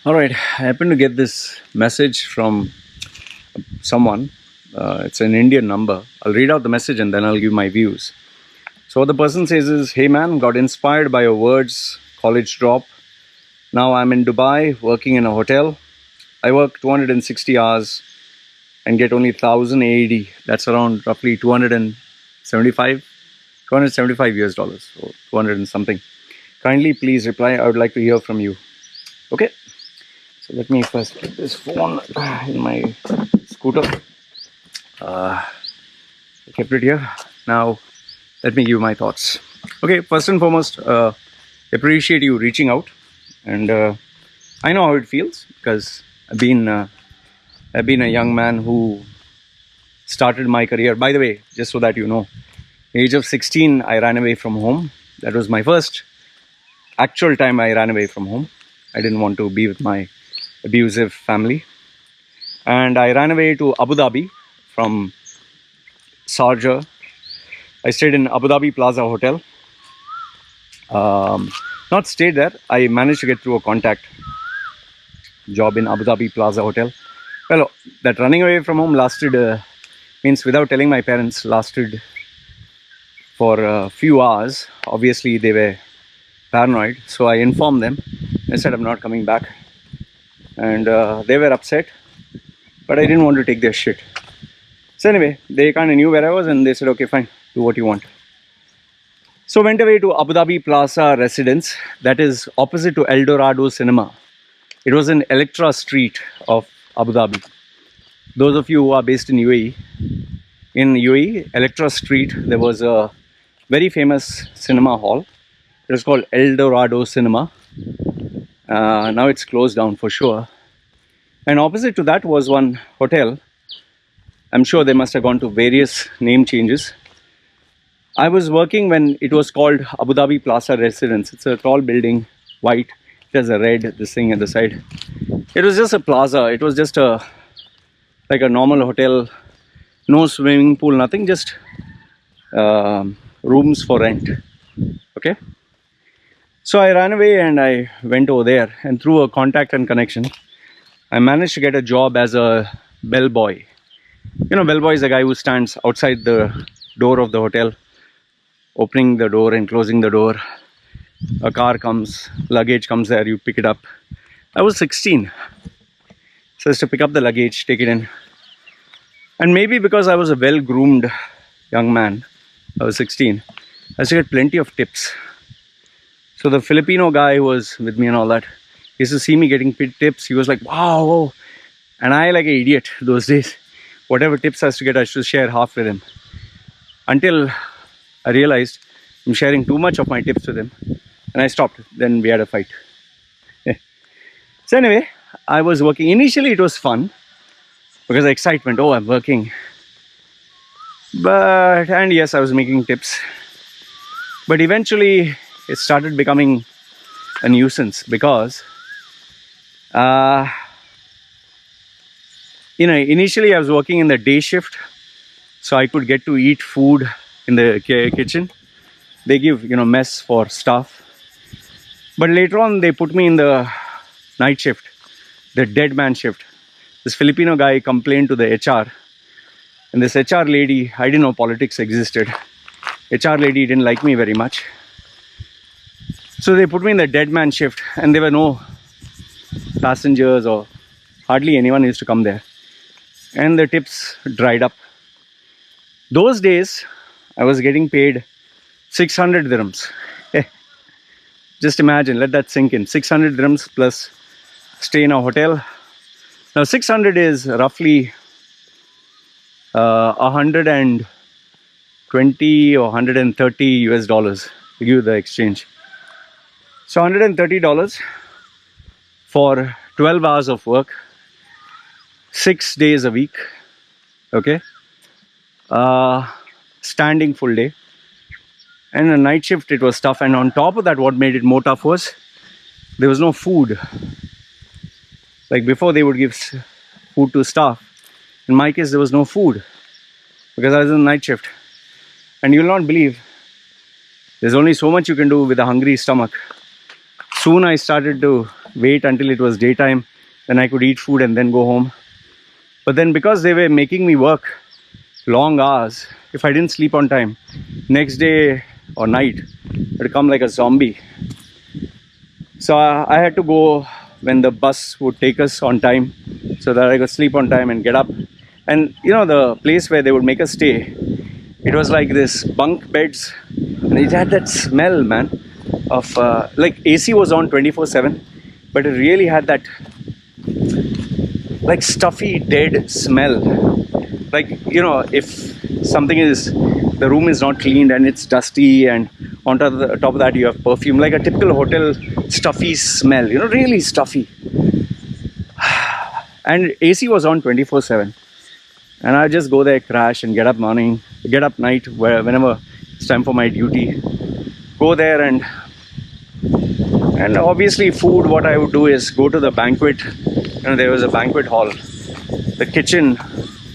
All right, I happened to get this message from someone. It's an Indian number. I'll read out the message and then I'll give my views. So, what the person says is, "Hey man, got inspired by your words, college drop. Now I'm in Dubai working in a hotel. I work 260 hours and get only 1000 AED. That's around roughly 275 US dollars, or 200 and something. Kindly please reply. I would like to hear from you." Okay. So let me first get this phone in my scooter. I kept it here. Now let me give my thoughts. Okay, first and foremost, appreciate you reaching out, and I know how it feels because I've been a young man who started my career. By the way, just so that you know, age of 16, I ran away from home. That was my first actual time I ran away from home. I didn't want to be with my abusive family, and I ran away to Abu Dhabi from Sharjah. I stayed in Abu Dhabi Plaza Hotel. Not stayed there. I managed to get through a contact job in Abu Dhabi Plaza Hotel. Well, that running away from home lasted, means without telling my parents, lasted for a few hours. Obviously, they were paranoid, so I informed them. I said I'm not coming back, and they were upset, but I didn't want to take their shit. So anyway, they kind of knew where I was, and they said, okay, fine, do what you want. So went away to Abu Dhabi Plaza residence, that is opposite to El Dorado Cinema. It was in Electra Street of Abu Dhabi. Those of you who are based in UAE, Electra Street, there was a very famous cinema hall. It was called El Dorado Cinema. Now it's closed down for sure. And opposite to that was one hotel. I'm sure they must have gone to various name changes. I was working when it was called Abu Dhabi Plaza Residence. It's a tall building, white. It has a red this thing at the side. It was just a plaza. It was just like a normal hotel. No swimming pool, nothing. Just rooms for rent. Okay. So I ran away and I went over there, and through a contact and connection, I managed to get a job as a bellboy. You know, bellboy is the guy who stands outside the door of the hotel, opening the door and closing the door. A car comes, luggage comes there, you pick it up. I was 16. So just to pick up the luggage, take it in. And maybe because I was a well-groomed young man, I was 16, I used to get plenty of tips. So the Filipino guy who was with me and all that, he used to see me getting tips. He was like, wow. And I, like an idiot those days, whatever tips I used to get, I should share half with him. Until I realized I'm sharing too much of my tips with him. And I stopped. Then we had a fight. So anyway, I was working. Initially it was fun because of excitement. Oh, I'm working. And yes, I was making tips. But eventually it started becoming a nuisance because initially I was working in the day shift, so I could get to eat food in the kitchen. They give mess for staff, but later on they put me in the night shift, the dead man shift. This Filipino guy complained to the HR, and this HR lady, I didn't know politics existed. HR lady didn't like me very much. So they put me in the dead man shift, and there were no passengers or hardly anyone used to come there. And the tips dried up. Those days, I was getting paid 600 dirhams. Just imagine, let that sink in. 600 dirhams plus stay in a hotel. Now 600 is roughly 120 or 130 US dollars to give you the exchange. So $130 for 12 hours of work, 6 days a week, okay, standing full day. And a night shift, it was tough. And on top of that, what made it more tough was there was no food. Like before, they would give food to staff. In my case, there was no food because I was in night shift. And you'll not believe, there's only so much you can do with a hungry stomach. Soon I started to wait until it was daytime, then I could eat food and then go home. But then because they were making me work long hours, if I didn't sleep on time, next day or night, I'd come like a zombie. So I had to go when the bus would take us on time, so that I could sleep on time and get up. And you know, the place where they would make us stay, it was like this bunk beds, and it had that smell, man, of like AC was on 24/7, but it really had that like stuffy dead smell. Like, you know, if something is, the room is not cleaned and it's dusty, and on top of that you have perfume, like a typical hotel stuffy smell, you know, really stuffy. And AC was on 24/7, and I just go there, crash, and get up morning, get up night, whenever it's time for my duty, go there. And obviously food, what I would do is go to the banquet. You know, there was a banquet hall, the kitchen,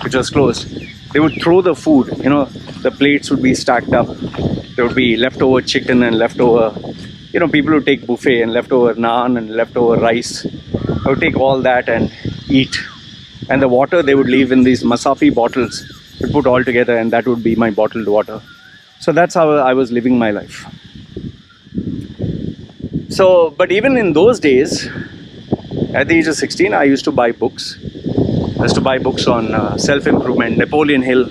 which was closed. They would throw the food, you know, the plates would be stacked up. There would be leftover chicken and leftover, you know, people would take buffet and leftover naan and leftover rice. I would take all that and eat. And the water they would leave in these Masafi bottles, would put all together, and that would be my bottled water. So that's how I was living my life. So, but even in those days, at the age of 16, I used to buy books. I used to buy books on self-improvement, Napoleon Hill,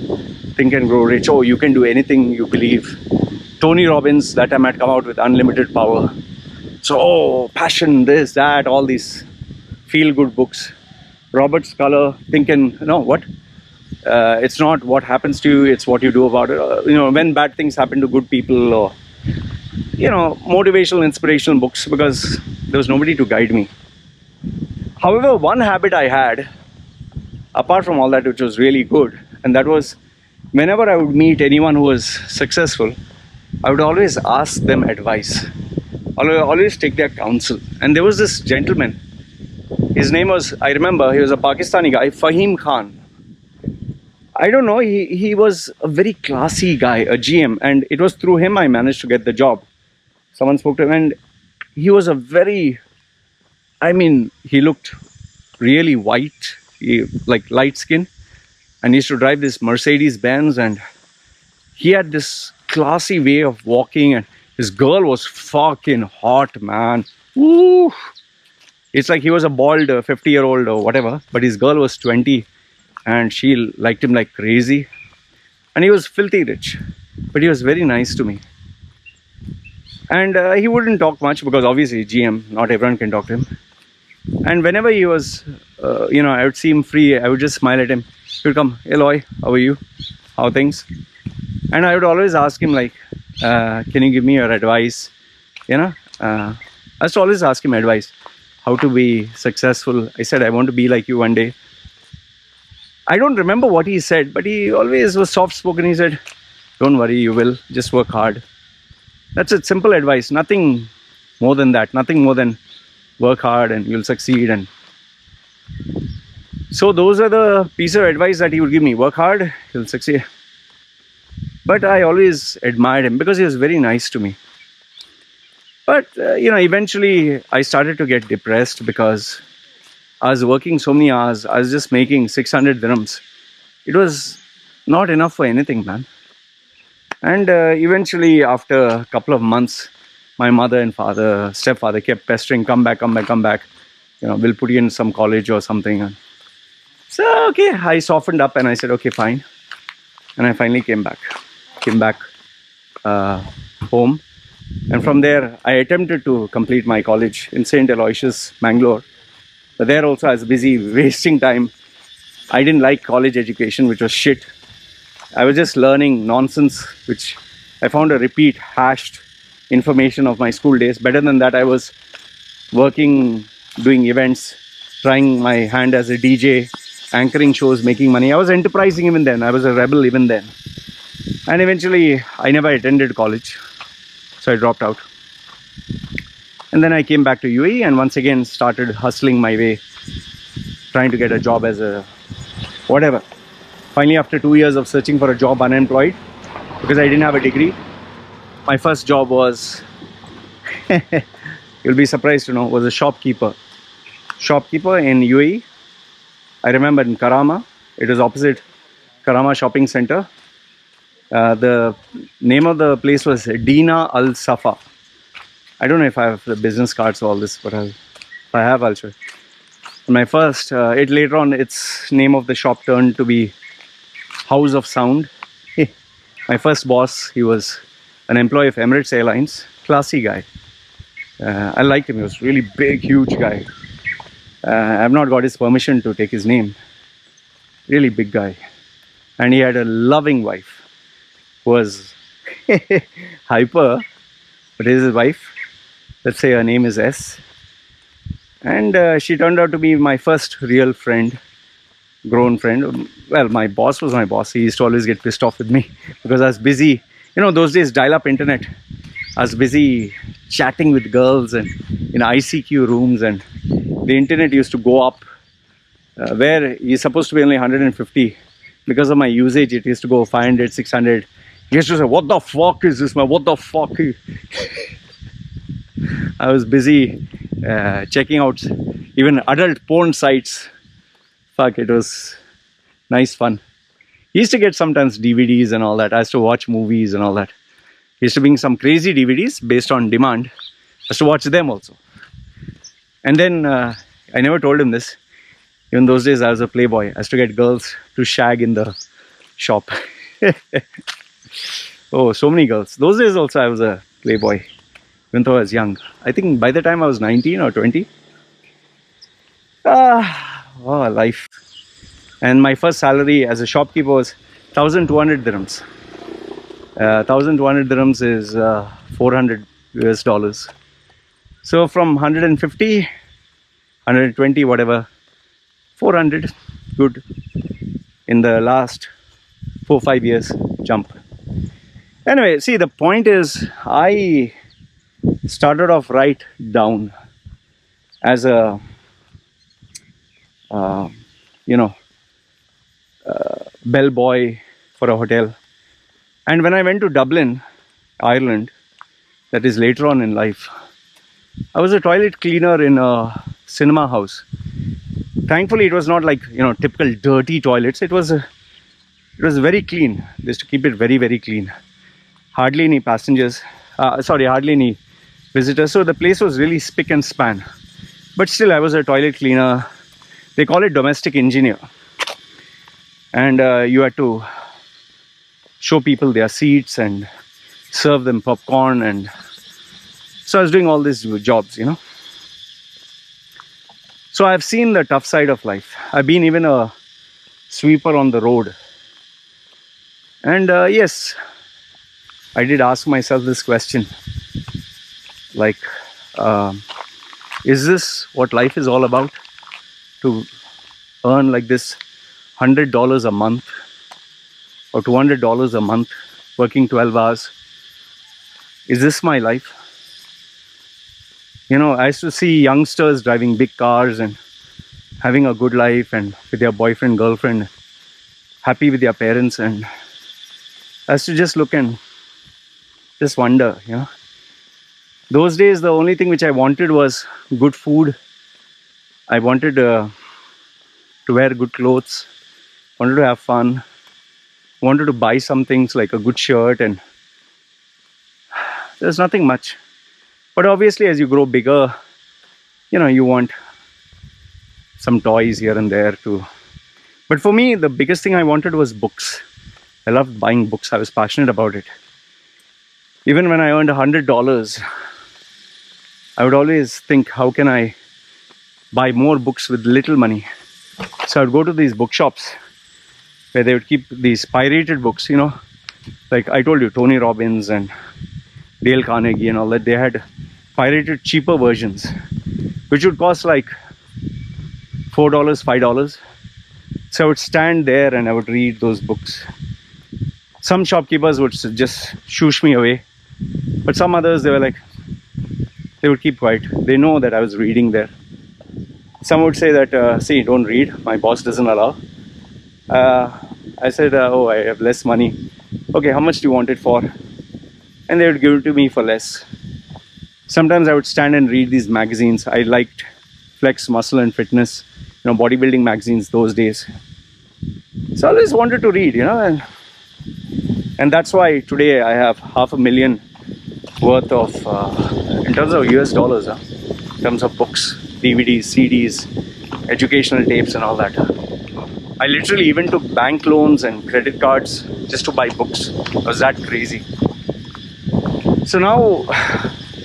Think and Grow Rich. Oh, you can do anything you believe. Tony Robbins, that time had come out with Unlimited Power. So, oh, passion, this, that, all these feel-good books. Robert Sculler, it's not what happens to you, it's what you do about it. You know, when bad things happen to good people, or, you know, motivational, inspirational books, because there was nobody to guide me. However, one habit I had, apart from all that, which was really good, and that was whenever I would meet anyone who was successful, I would always ask them advice. I would always take their counsel. And there was this gentleman, his name was, I remember, he was a Pakistani guy, Fahim Khan. I don't know, he was a very classy guy, a GM, and it was through him I managed to get the job. Someone spoke to him, and he was a very, I mean, he looked really white, like light skin, and he used to drive this Mercedes Benz, and he had this classy way of walking, and his girl was fucking hot, man. Woo! It's like he was a bald 50-year-old or whatever, but his girl was 20, and she liked him like crazy. And he was filthy rich, but he was very nice to me. And he wouldn't talk much, because obviously GM, not everyone can talk to him. And whenever he was, you know, I would see him free, I would just smile at him. He would come, "Hey Loy, how are you? How are things?" And I would always ask him, like, can you give me your advice? You know, I used to always ask him advice, how to be successful. I said, I want to be like you one day. I don't remember what he said, but he always was soft-spoken. He said, don't worry, you will. Just work hard. That's it, simple advice. Nothing more than that. Nothing more than work hard and you'll succeed. And so those are the piece of advice that he would give me. Work hard, you'll succeed. But I always admired him because he was very nice to me. But, you know, eventually I started to get depressed because I was working so many hours. I was just making 600 dirhams. It was not enough for anything, man. And eventually, after a couple of months, my mother and stepfather kept pestering, come back. You know, we'll put you in some college or something. So, okay, I softened up and I said, okay, fine. And I finally came back home. And from there, I attempted to complete my college in St. Aloysius, Mangalore. But there also I was busy wasting time. I didn't like college education, which was shit. I was just learning nonsense, which I found a repeat hashed information of my school days. Better than that, I was working, doing events, trying my hand as a DJ, anchoring shows, making money. I was enterprising even then. I was a rebel even then. And eventually, I never attended college. So I dropped out. And then I came back to UAE and once again started hustling my way, trying to get a job as a whatever. Finally, after 2 years of searching for a job unemployed, because I didn't have a degree, my first job was you'll be surprised to know, was a shopkeeper. Shopkeeper in UAE. I remember in Karama. It was opposite Karama Shopping Center. The name of the place was Dina Al Safa. I don't know if I have the business cards or all this, but if I have, I'll show you. My first, it later on, its name of the shop turned to be House of Sound. My first boss, he was an employee of Emirates Airlines, classy guy. I liked him. He was really big, huge guy. I've not got his permission to take his name. Really big guy. And he had a loving wife who was hyper, but is his wife. Let's say her name is S. And she turned out to be my first real friend, grown friend. Well, my boss was my boss. He used to always get pissed off with me because I was busy. You know, those days, dial-up internet. I was busy chatting with girls and in ICQ rooms, and the internet used to go up where it's supposed to be only 150. Because of my usage, it used to go 500, 600. He used to say, "What the fuck is this, man? What the fuck?" I was busy checking out even adult porn sites. Fuck, it was nice fun. He used to get sometimes DVDs and all that. I used to watch movies and all that. He used to bring some crazy DVDs based on demand. I used to watch them also. And then I never told him this. Even those days I was a playboy. I used to get girls to shag in the shop. Oh, so many girls. Those days also I was a playboy. Even though I was young. I think by the time I was 19 or 20. Oh, life. And my first salary as a shopkeeper was 1,200 dirhams. 1,200 dirhams is 400 US dollars. So from 150, 120, whatever, 400, good. In the last 4-5 years, jump. Anyway, see, the point is, I started off right down as a, bellboy for a hotel. And when I went to Dublin, Ireland, that is later on in life, I was a toilet cleaner in a cinema house. Thankfully, it was not like, typical dirty toilets. It was very clean. They used to keep it very, very clean. Hardly any passengers. Hardly any visitors. So the place was really spick and span. But still, I was a toilet cleaner. They call it domestic engineer. And you had to show people their seats and serve them popcorn. And so I was doing all these jobs, So I've seen the tough side of life. I've been even a sweeper on the road. And yes, I did ask myself this question. Like, is this what life is all about? To earn like this $100 a month or $200 a month, working 12 hours. Is this my life? I used to see youngsters driving big cars and having a good life and with their boyfriend, girlfriend, happy with their parents. And I used to just look and just wonder, Those days, the only thing which I wanted was good food. I wanted to wear good clothes, wanted to have fun, wanted to buy some things like a good shirt, and there's nothing much. But obviously, as you grow bigger, you want some toys here and there too. But for me, the biggest thing I wanted was books. I loved buying books. I was passionate about it. Even when I earned $100, I would always think, how can I buy more books with little money? So I would go to these bookshops where they would keep these pirated books, like I told you, Tony Robbins and Dale Carnegie and all that. They had pirated cheaper versions, which would cost like $4, $5. So I would stand there and I would read those books. Some shopkeepers would just shoosh me away, but some others, they would keep quiet. They know that I was reading there. Some would say that, see, don't read, my boss doesn't allow. I said, oh, I have less money. Okay, how much do you want it for? And they would give it to me for less. Sometimes I would stand and read these magazines. I liked Flex, Muscle and Fitness, bodybuilding magazines those days. So I always wanted to read, and that's why today I have $500,000 worth of, in terms of US dollars, in terms of books, DVDs, CDs, educational tapes and all that. I literally even took bank loans and credit cards just to buy books. I was that crazy. So now,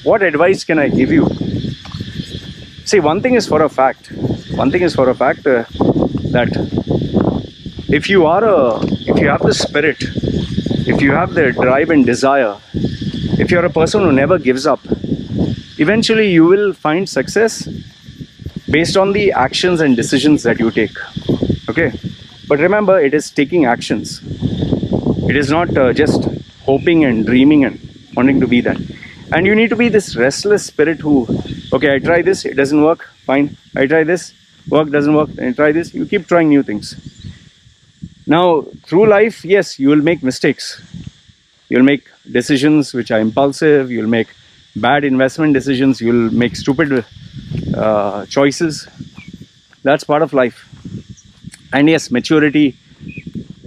what advice can I give you? See, one thing is for a fact that if you have the spirit, if you have the drive and desire, if you're a person who never gives up, eventually you will find success based on the actions and decisions that you take. Okay, but remember, it is taking actions. It is not just hoping and dreaming and wanting to be that. And you need to be this restless spirit who, okay, I try this, it doesn't work, fine. I try this, work doesn't work, I try this. You keep trying new things. Now, through life, yes, you will make mistakes. You'll make decisions which are impulsive. You'll make bad investment decisions. You'll make stupid choices. That's part of life. And yes, maturity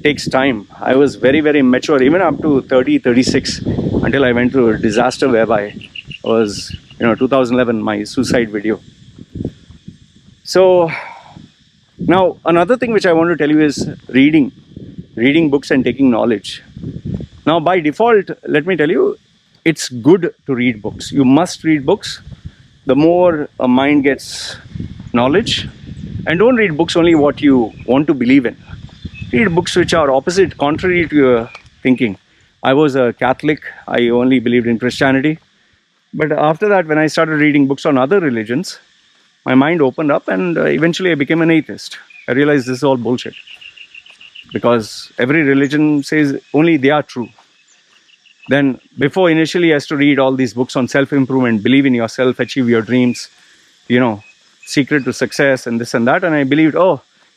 takes time. I was very, very mature, even up to 30, 36, until I went through a disaster whereby I was, 2011, my suicide video. So now another thing which I want to tell you is reading books and taking knowledge. Now, by default, let me tell you, it's good to read books. You must read books. The more a mind gets knowledge, and don't read books only what you want to believe in. Read books which are opposite, contrary to your thinking. I was a Catholic. I only believed in Christianity. But after that, when I started reading books on other religions, my mind opened up, and eventually I became an atheist. I realized this is all bullshit. Because every religion says only they are true. Then before, initially I used to read all these books on self-improvement, believe in yourself, achieve your dreams, secret to success and this and that. And I believed,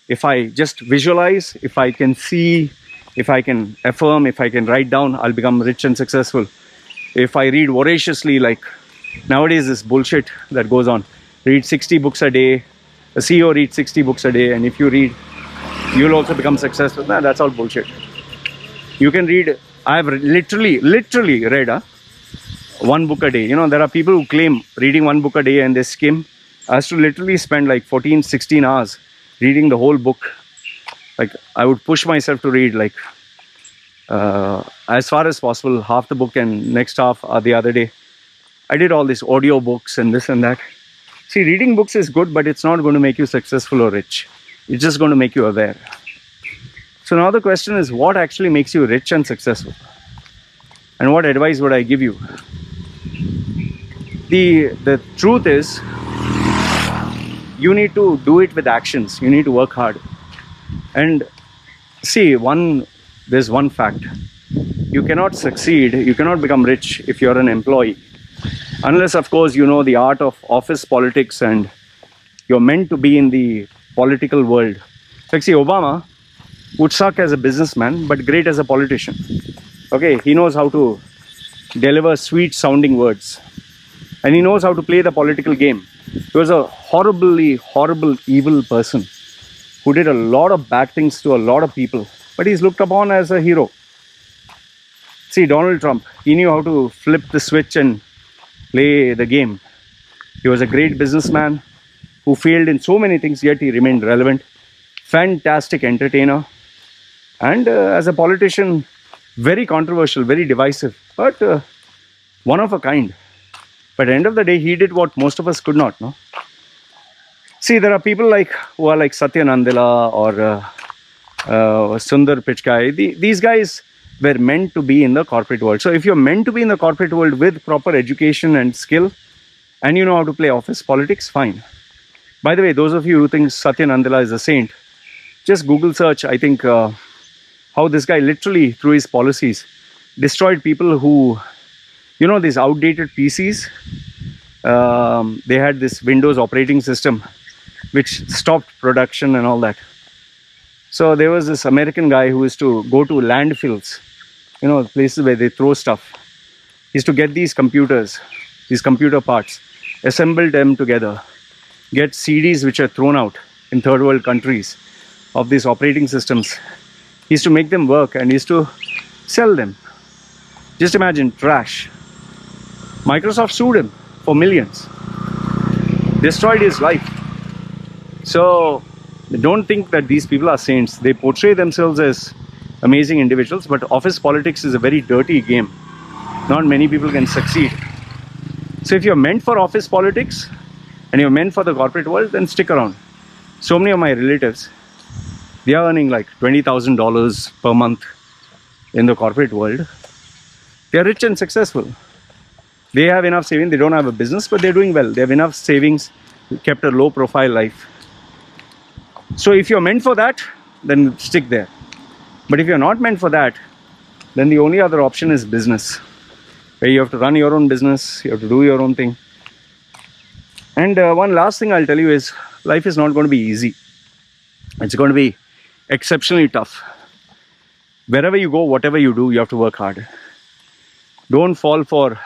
if I just visualize, if I can see, if I can affirm, if I can write down, I'll become rich and successful. If I read voraciously, like nowadays this bullshit that goes on, read 60 books a day, a CEO reads 60 books a day, and if you read, you'll also become successful. Nah, that's all bullshit. You can read, I've literally read one book a day. There are people who claim reading one book a day and they skim. I used to literally spend like 14, 16 hours reading the whole book. Like I would push myself to read like as far as possible, half the book and next half the other day. I did all these audio books and this and that. See, reading books is good, but it's not going to make you successful or rich. It's just going to make you aware. So now the question is, what actually makes you rich and successful? And what advice would I give you? The truth is, you need to do it with actions. You need to work hard. And see, there's one fact. You cannot succeed, you cannot become rich if you're an employee. Unless, of course, you know the art of office politics and you're meant to be in the political world. Like, see, Obama would suck as a businessman, but great as a politician. Okay, he knows how to deliver sweet sounding words. And he knows how to play the political game. He was a horribly, horrible, evil person who did a lot of bad things to a lot of people. But he's looked upon as a hero. See, Donald Trump, he knew how to flip the switch and play the game. He was a great businessman who failed in so many things, yet he remained relevant. Fantastic entertainer. And as a politician, very controversial, very divisive, but one of a kind. But at the end of the day, he did what most of us could not, no? See, there are people who are like Satya Nadella or Sundar Pichai. These guys were meant to be in the corporate world. So if you're meant to be in the corporate world with proper education and skill, and you know how to play office politics, fine. By the way, those of you who think Satya Nadella is a saint, just Google search, I think, how this guy literally, through his policies, destroyed people who, these outdated PCs. They had this Windows operating system which stopped production and all that. So there was this American guy who used to go to landfills, places where they throw stuff. He used to get these computers, these computer parts, assemble them together, get CDs which are thrown out in third world countries of these operating systems. He used to make them work and he used to sell them. Just imagine, trash. Microsoft sued him for millions, destroyed his life. So don't think that these people are saints. They portray themselves as amazing individuals, but office politics is a very dirty game. Not many people can succeed. So if you're meant for office politics and you're meant for the corporate world, then stick around. So many of my relatives, they are earning like $20,000 per month in the corporate world. They are rich and successful. They have enough savings. They don't have a business, but they're doing well. They have enough savings, kept a low profile life. So if you're meant for that, then stick there. But if you're not meant for that, then the only other option is business, where you have to run your own business, you have to do your own thing. And one last thing I'll tell you is, life is not going to be easy. It's going to be exceptionally tough. Wherever you go, whatever you do, you have to work hard. Don't fall for,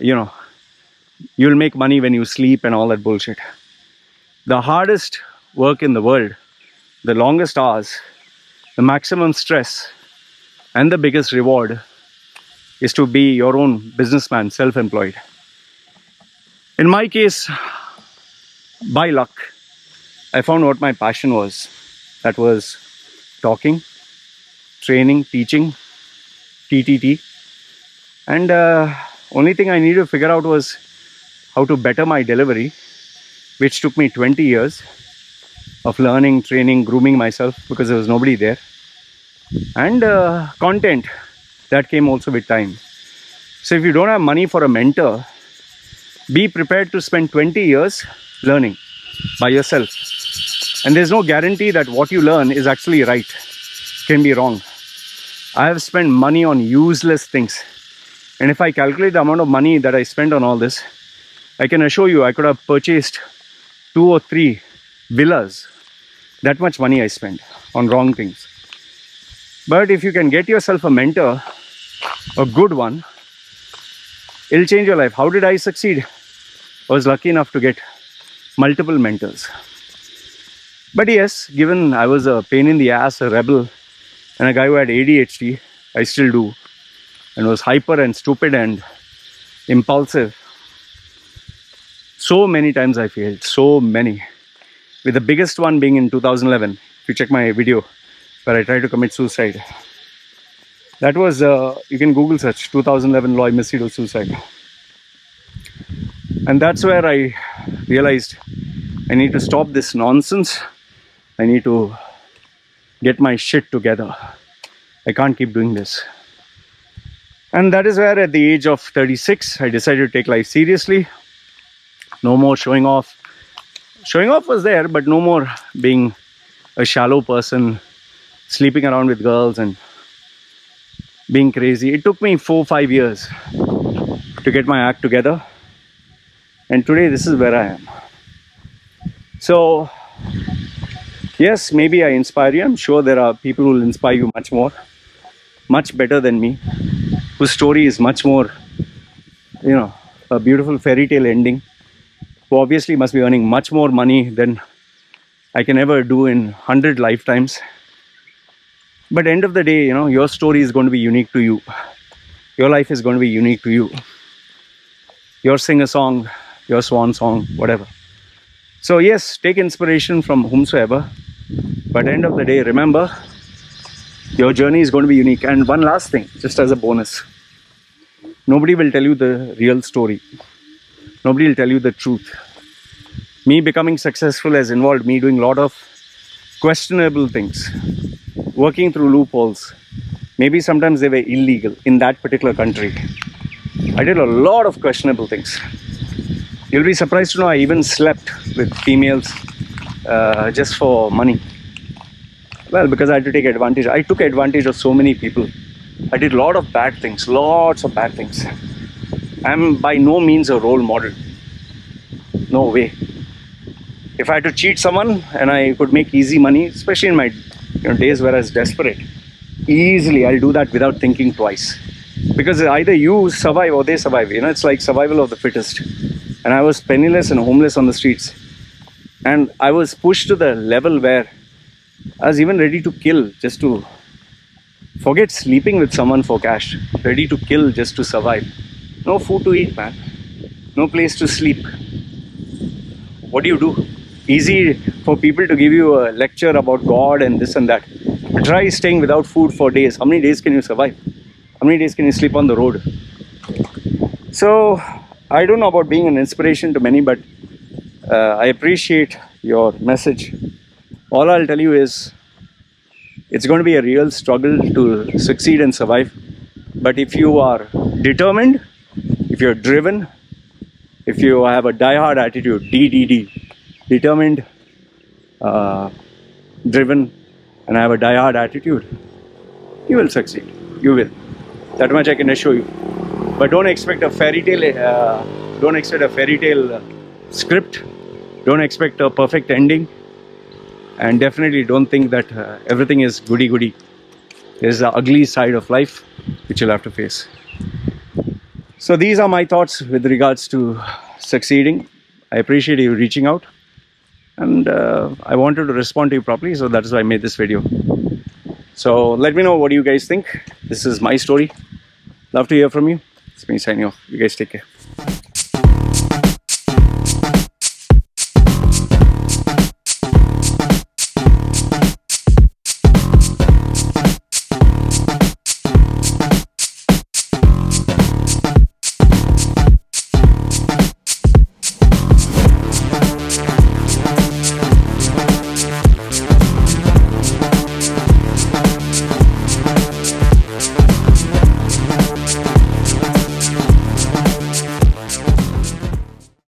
you'll make money when you sleep and all that bullshit. The hardest work in the world, the longest hours, the maximum stress, and the biggest reward is to be your own businessman, self-employed. In my case, by luck, I found what my passion was. That was talking, training, teaching, TTT. And only thing I needed to figure out was how to better my delivery, which took me 20 years of learning, training, grooming myself, because there was nobody there. And content, that came also with time. So if you don't have money for a mentor, be prepared to spend 20 years learning by yourself. And there's no guarantee that what you learn is actually right. It can be wrong. I have spent money on useless things. And if I calculate the amount of money that I spent on all this, I can assure you I could have purchased 2 or 3 villas. That much money I spent on wrong things. But if you can get yourself a mentor, a good one, it'll change your life. How did I succeed? I was lucky enough to get multiple mentors. But yes, given I was a pain in the ass, a rebel, and a guy who had ADHD, I still do, and was hyper and stupid and impulsive. So many times I failed, so many. With the biggest one being in 2011. If you check my video where I tried to commit suicide. That was, you can Google search, 2011 Loy Macedo suicide. And that's where I realized I need to stop this nonsense. I need to get my shit together. I can't keep doing this. And that is where at the age of 36, I decided to take life seriously. No more showing off. Showing off was there, but no more being a shallow person, sleeping around with girls and being crazy. It took me 4-5 years to get my act together. And today this is where I am. So, yes, maybe I inspire you. I'm sure there are people who will inspire you much more, much better than me, whose story is much more, a beautiful fairy tale ending, who obviously must be earning much more money than I can ever do in 100 lifetimes. But end of the day, your story is going to be unique to you. Your life is going to be unique to you. Your sing-a-song, your swan song, whatever. So yes, take inspiration from whomsoever. But end of the day, remember, your journey is going to be unique. And one last thing, just as a bonus. Nobody will tell you the real story. Nobody will tell you the truth. Me becoming successful has involved me doing a lot of questionable things, working through loopholes. Maybe sometimes they were illegal in that particular country. I did a lot of questionable things. You'll be surprised to know I even slept with females just for money. Well, because I had to take advantage. I took advantage of so many people. I did a lot of bad things, lots of bad things. I'm by no means a role model. No way. If I had to cheat someone and I could make easy money, especially in my days where I was desperate, easily I'll do that without thinking twice. because either you survive or they survive. You know, it's like survival of the fittest. And I was penniless and homeless on the streets, and I was pushed to the level where I was even ready to kill just to forget sleeping with someone for cash. Ready to kill just to survive. No food to eat, man. No place to sleep. What do you do? Easy for people to give you a lecture about God and this and that. But try staying without food for days. How many days can you survive? How many days can you sleep on the road? So, I don't know about being an inspiration to many, but I appreciate your message. All I'll tell you is it's going to be a real struggle to succeed and survive. But if you are determined, if you're driven, if you have a die-hard attitude, determined, driven, and have a die-hard attitude, you will succeed. You will. That much I can assure you. But don't expect a fairy tale. Don't expect a fairy tale script. Don't expect a perfect ending. And definitely don't think that everything is goody-goody. There's the ugly side of life which you'll have to face. So these are my thoughts with regards to succeeding. I appreciate you reaching out, and I wanted to respond to you properly, so that is why I made this video. So let me know what you guys think. This is my story. Love to hear from you. It's me signing off. You guys take care.